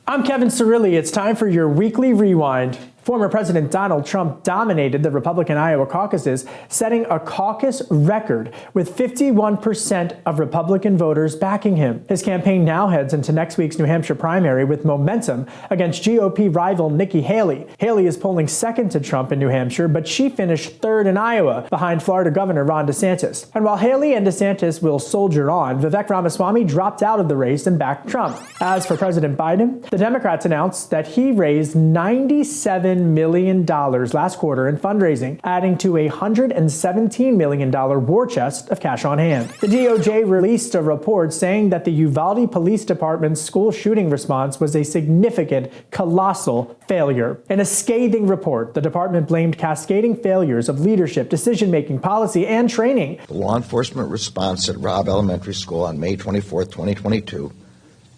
I'm Kevin Cirilli. It's time for your weekly rewind. Former President Donald Trump dominated the Republican Iowa caucuses, setting a caucus record with 51% of Republican voters backing him. His campaign now heads into next week's New Hampshire primary with momentum against GOP rival Nikki Haley. Haley is polling second to Trump in New Hampshire, but she finished third in Iowa, behind Florida Governor Ron DeSantis. And while Haley and DeSantis will soldier on, Vivek Ramaswamy dropped out of the race and backed Trump. As for President Biden, the Democrats announced that he raised $97 million last quarter in fundraising, adding to a $117 million war chest of cash on hand. The DOJ released a report saying that the Uvalde Police Department's school shooting response was a significant, colossal failure. In a scathing report, the department blamed cascading failures of leadership, decision-making, policy, and training. The law enforcement response at Robb Elementary School on May 24, 2022,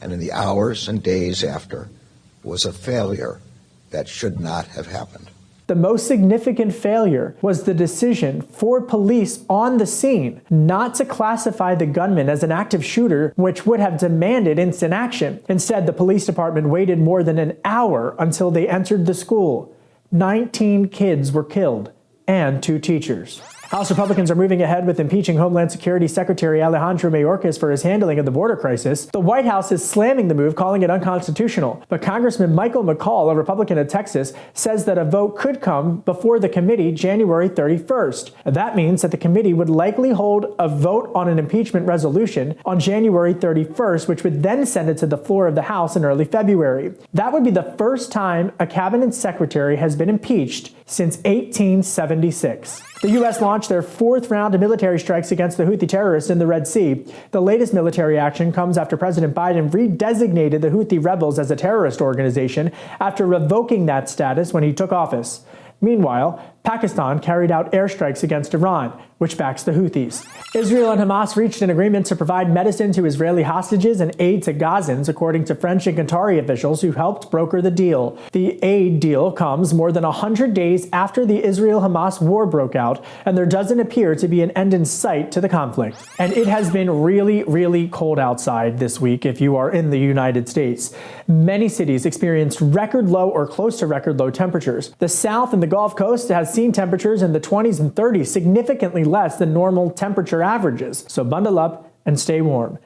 and in the hours and days after, was a failure that should not have happened. The most significant failure was the decision for police on the scene not to classify the gunman as an active shooter, which would have demanded instant action. Instead, the police department waited more than an hour until they entered the school. 19 kids were killed, and 2 teachers. House Republicans are moving ahead with impeaching Homeland Security Secretary Alejandro Mayorkas for his handling of the border crisis. The White House is slamming the move, calling it unconstitutional. But Congressman Michael McCall, a Republican of Texas, says that a vote could come before the committee January 31st. That means that the committee would likely hold a vote on an impeachment resolution on January 31st, which would then send it to the floor of the House in early February. That would be the first time a cabinet secretary has been impeached since 1876. The U.S. launched their 4th round of military strikes against the Houthi terrorists in the Red Sea. The latest military action comes after President Biden redesignated the Houthi rebels as a terrorist organization after revoking that status when he took office. Meanwhile, Pakistan carried out airstrikes against Iran, which backs the Houthis. Israel and Hamas reached an agreement to provide medicine to Israeli hostages and aid to Gazans, according to French and Qatari officials who helped broker the deal. The aid deal comes more than 100 days after the Israel-Hamas war broke out, and there doesn't appear to be an end in sight to the conflict. And it has been really, really cold outside this week if you are in the United States. Many cities experienced record low or close to record low temperatures. The South and the Gulf Coast has seen temperatures in the 20s and 30s, significantly less than normal temperature averages. So bundle up and stay warm.